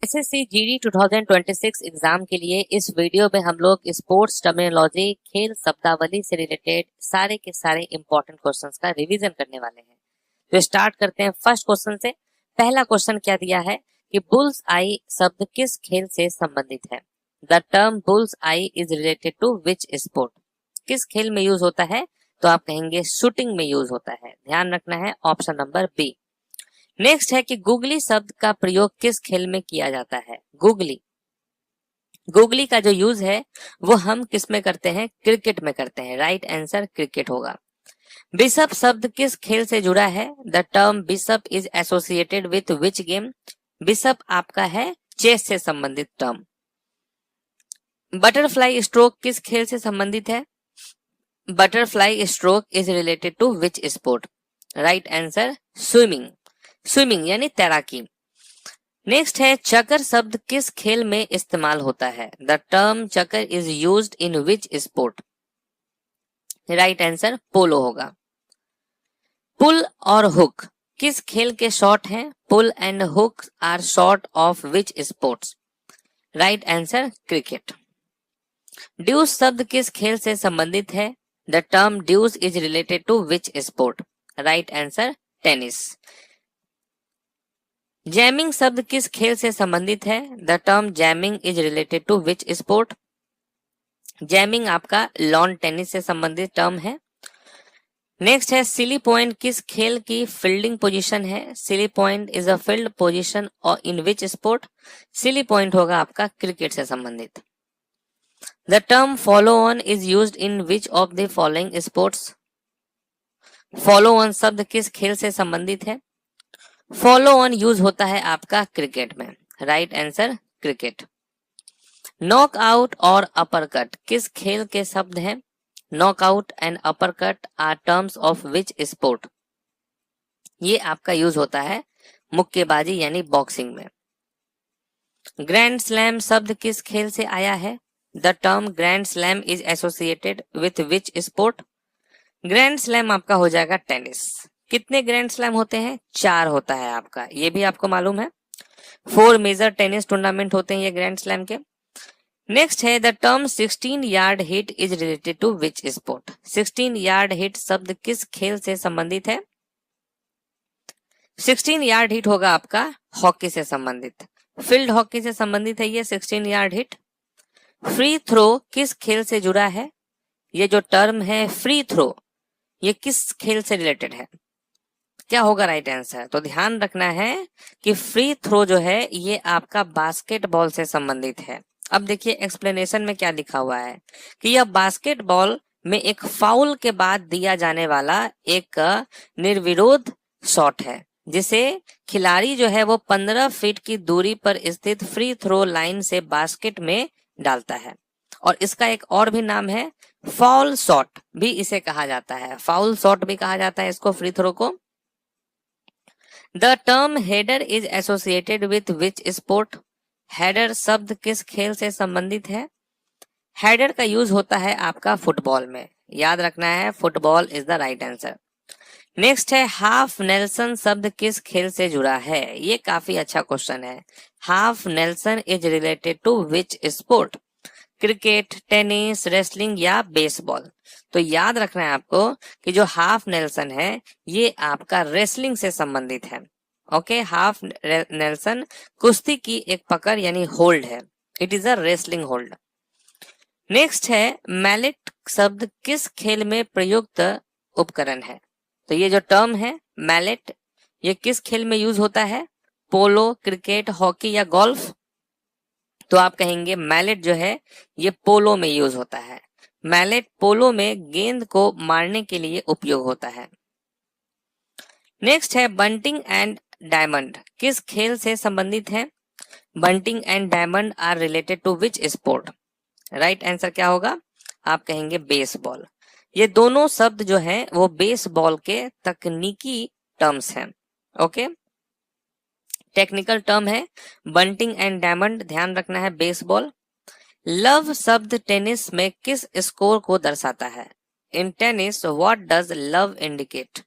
SSC GD 2026 exam के लिए इस वीडियो में हम लोग स्पोर्ट्स टर्मिनोलॉजी, खेल शब्दावली से रिलेटेड सारे के सारे इंपॉर्टेंट क्वेश्चंस का रिवीजन करने वाले हैं। तो स्टार्ट करते हैं फर्स्ट क्वेश्चन से। पहला क्वेश्चन क्या दिया है कि बुल्स आई शब्द किस खेल से संबंधित है? The term bull's eye is related to which sport? किस खेल में यूज होता है? तो आप कहेंगे शूटिंग में यूज होता है। ध्यान रखना है ऑप्शन नंबर बी। नेक्स्ट है कि गुगली शब्द का प्रयोग किस खेल में किया जाता है? गुगली गुगली का जो यूज है वो हम किस में करते हैं? क्रिकेट में करते हैं। राइट आंसर क्रिकेट होगा। बिशप शब्द किस खेल से जुड़ा है? The term bishop is associated with which game? Bishop आपका है चेस से संबंधित टर्म। बटरफ्लाई स्ट्रोक किस खेल से संबंधित है? Butterfly stroke is related to which sport? Right answer swimming. Swimming यानी तैराकी। नेक्स्ट है चक्कर शब्द किस खेल में इस्तेमाल होता है? The term chukker is used in which sport? Right answer polo होगा। पुल और हुक किस खेल के शॉट हैं? Pull and hook are shot of which sports? Right answer cricket. Deuce शब्द किस खेल से संबंधित है? The term deuce is related to which sport? Right answer tennis. Jamming शब्द किस खेल से संबंधित है? The term jamming is related to which sport? Jamming आपका लॉन टेनिस से संबंधित टर्म है। नेक्स्ट है सिली पॉइंट किस खेल की फील्डिंग पोजीशन है? Silly point is a field position और इन विच स्पोर्ट? सिली पॉइंट होगा आपका क्रिकेट से संबंधित। The term follow on is used in which of the following sports? Follow on शब्द किस खेल से संबंधित है? फॉलो ऑन यूज होता है आपका क्रिकेट में। Right answer cricket. Knock out और अपर कट किस खेल के शब्द हैं? Knockout and upper cut are terms of which sport? ये आपका यूज होता है मुक्केबाजी यानी बॉक्सिंग में। ग्रैंड स्लैम शब्द किस खेल से आया है? The term grand slam is associated with which sport? Grand slam आपका हो जाएगा टेनिस। कितने ग्रैंड स्लैम होते हैं? 4 होता है आपका, ये भी आपको मालूम है। 4 मेजर टेनिस टूर्नामेंट होते हैं ये ग्रैंड स्लैम के। नेक्स्ट है the term 16 yard hit is related to which sport? 16 yard hit शब्द किस खेल से संबंधित है? 16 यार्ड हिट होगा आपका हॉकी से संबंधित। फील्ड हॉकी से संबंधित है ये 16 यार्ड हिट। फ्री थ्रो किस खेल से जुड़ा है? ये जो टर्म है फ्री थ्रो, ये किस खेल से रिलेटेड है? क्या होगा राइट आंसर? तो ध्यान रखना है कि फ्री थ्रो जो है ये आपका बास्केटबॉल से संबंधित है। अब देखिए एक्सप्लेनेशन में क्या लिखा हुआ है कि यह बास्केटबॉल में एक फाउल के बाद दिया जाने वाला एक निर्विरोध शॉट है, जिसे खिलाड़ी जो है वो 15 फीट की दूरी पर स्थित फ्री थ्रो लाइन से बास्केट में डालता है। और इसका एक और भी नाम है फाउल शॉट, भी इसे कहा जाता है। फाउल शॉट भी कहा जाता है इसको, फ्री थ्रो को। The term header is associated with which sport? Header शब्द किस खेल से संबंधित है? हेडर का यूज होता है आपका फुटबॉल में। याद रखना है football is the right answer. Next है हाफ नेल्सन शब्द किस खेल से जुड़ा है? ये काफी अच्छा क्वेश्चन है। Half nelson is related to which sport? Cricket, tennis, wrestling या बेसबॉल? तो याद रखना है आपको कि जो हाफ नेल्सन है ये आपका रेसलिंग से संबंधित है। ओके, हाफ नेल्सन कुश्ती की एक पकड़ यानी होल्ड है। It is a wrestling hold. Next है मैलेट शब्द किस खेल में प्रयुक्त उपकरण है? तो ये जो टर्म है मैलेट, ये किस खेल में यूज होता है? पोलो, क्रिकेट, हॉकी या गोल्फ? तो आप कहेंगे मैलेट जो है ये पोलो में यूज होता है। मैलेट पोलो में गेंद को मारने के लिए उपयोग होता है। नेक्स्ट है बंटिंग एंड डायमंड किस खेल से संबंधित है? Bunting and diamond are related to which sport? Right answer क्या होगा? आप कहेंगे बेसबॉल। ये दोनों शब्द जो है वो बेसबॉल के तकनीकी टर्म्स हैं। ओके, टेक्निकल टर्म है बंटिंग एंड डायमंड, ध्यान रखना है बेसबॉल। लव शब्द टेनिस में किस स्कोर को दर्शाता है? In tennis what does love indicate?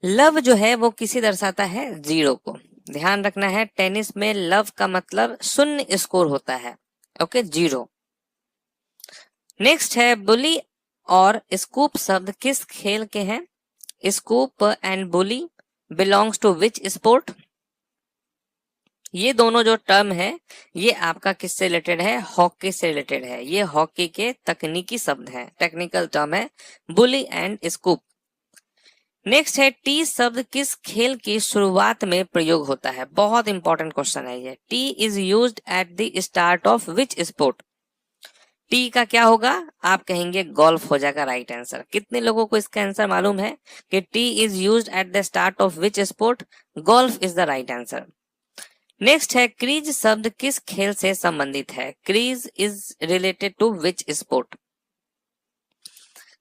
Love जो है वो किसे दर्शाता है? 0 को। ध्यान रखना है टेनिस में लव का मतलब शून्य स्कोर होता है, ओके, 0। नेक्स्ट है बुली और स्कूप शब्द किस खेल के हैं? Scoop and bully belongs to which sport? ये दोनों जो टर्म है ये आपका किससे रिलेटेड है? हॉकी से रिलेटेड है। ये हॉकी के तकनीकी शब्द हैं, टेक्निकल टर्म है बुली एंड स्कूप। नेक्स्ट है टी शब्द किस खेल की शुरुआत में प्रयोग होता है? बहुत इंपॉर्टेंट क्वेश्चन है ये। T is used at the start of which sport? T का क्या होगा? आप कहेंगे गोल्फ हो जाएगा राइट आंसर। कितने लोगों को इसका आंसर मालूम है कि tee is used at the start of which sport? Golf is the right answer. Next है क्रीज शब्द किस खेल से संबंधित है? Crease is related to which sport?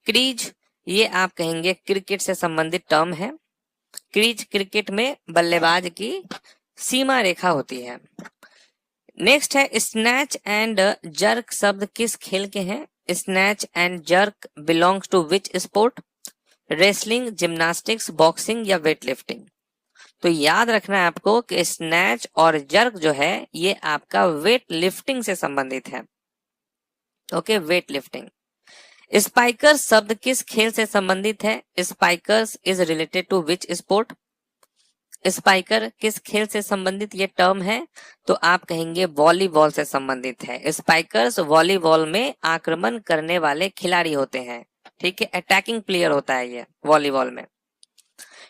Crease ये आप कहेंगे क्रिकेट से संबंधित टर्म है। क्रीज क्रिकेट में बल्लेबाज की सीमा रेखा होती है। नेक्स्ट है स्नैच एंड जर्क शब्द किस खेल के हैं? Snatch and jerk belongs to which sport? Wrestling, gymnastics, boxing या वेट लिफ्टिंग? तो याद रखना है आपको कि स्नैच और जर्क जो है ये आपका वेट लिफ्टिंग से संबंधित है, ओके, वेट लिफ्टिंग। स्पाइकर्स शब्द किस खेल से संबंधित है? Spikers is related to which sport? Spiker किस खेल से संबंधित ये टर्म है? तो आप कहेंगे वॉलीबॉल से संबंधित है। स्पाइकर्स वॉलीबॉल में आक्रमण करने वाले खिलाड़ी होते हैं, ठीक है, अटैकिंग प्लेयर होता है ये वॉलीबॉल में।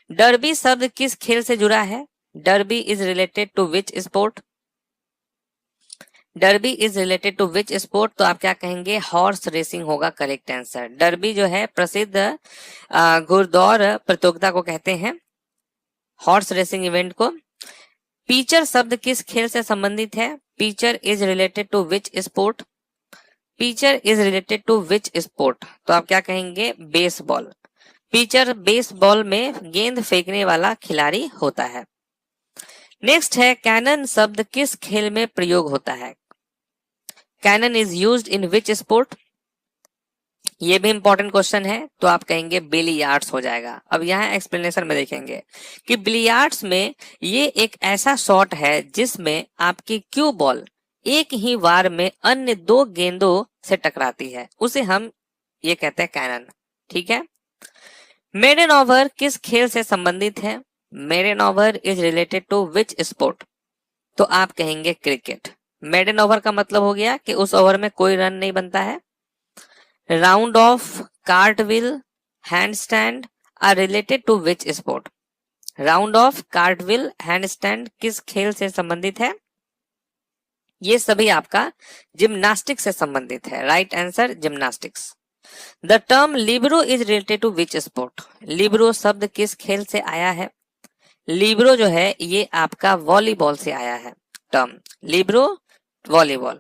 डर्बी शब्द किस खेल से जुड़ा है? Derby is related to which sport? Derby is related to which sport? तो आप क्या कहेंगे? हॉर्स रेसिंग होगा करेक्ट आंसर। डर्बी जो है प्रसिद्ध घुड़दौड़ प्रतियोगिता को कहते हैं, हॉर्स रेसिंग इवेंट को। पिचर शब्द किस खेल से संबंधित है? Pitcher is related to which sport? Pitcher is related to which sport? तो आप क्या कहेंगे? बेसबॉल। पिचर बेसबॉल में गेंद फेंकने वाला खिलाड़ी होता है। नेक्स्ट है कैनन शब्द किस खेल में प्रयोग होता है? Cannon is used in which sport? ये भी इंपॉर्टेंट क्वेश्चन है, तो आप कहेंगे बिलियर्ड्स हो जाएगा। अब यहाँ एक्सप्लेनेशन में देखेंगे कि बिलियर्ड्स में ये एक ऐसा शॉट है जिसमें आपकी क्यू बॉल एक ही वार में अन्य 2 गेंदों से टकराती है, उसे हम ये कहते हैं कैनन, ठीक है। मेडन ओवर किस खेल से संबंधित है? Maiden over is related to which sport? तो आप कहेंगे क्रिकेट। मेडन ओवर का मतलब हो गया कि उस ओवर में कोई रन नहीं बनता है। Round off, cartwheel, handstand are related to which sport? Round off, cartwheel, handstand किस खेल से संबंधित है? ये सभी आपका जिम्नास्टिक्स से संबंधित है। Right answer gymnastics. The term libero is related to which sport? Libero शब्द किस खेल से आया है? लिब्रो जो है ये आपका वॉलीबॉल से आया है, टर्म लिब्रो वॉलीबॉल।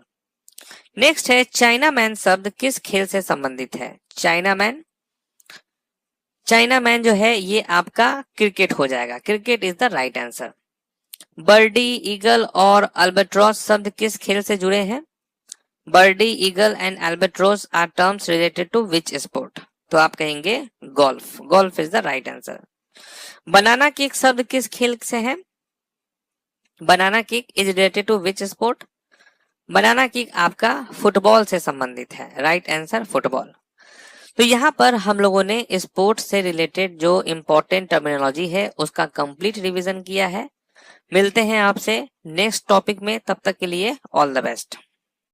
नेक्स्ट है चाइना मैन शब्द किस खेल से संबंधित है? चाइना मैन, चाइना मैन जो है ये आपका क्रिकेट हो जाएगा। Cricket is the right answer. Birdie, eagle और अल्बाट्रॉस शब्द किस खेल से जुड़े हैं? Birdie, eagle and albatross are terms related to which sport? तो आप कहेंगे golf. Golf is the right answer. Banana kick शब्द किस खेल से है? Banana kick is related to which sport? Banana kick आपका फुटबॉल से संबंधित है। Right answer football. तो यहाँ पर हम लोगों ने स्पोर्ट्स से रिलेटेड जो इंपॉर्टेंट टर्मिनोलॉजी है उसका कंप्लीट रिवीजन किया है। मिलते हैं आपसे नेक्स्ट टॉपिक में, तब तक के लिए ऑल द बेस्ट।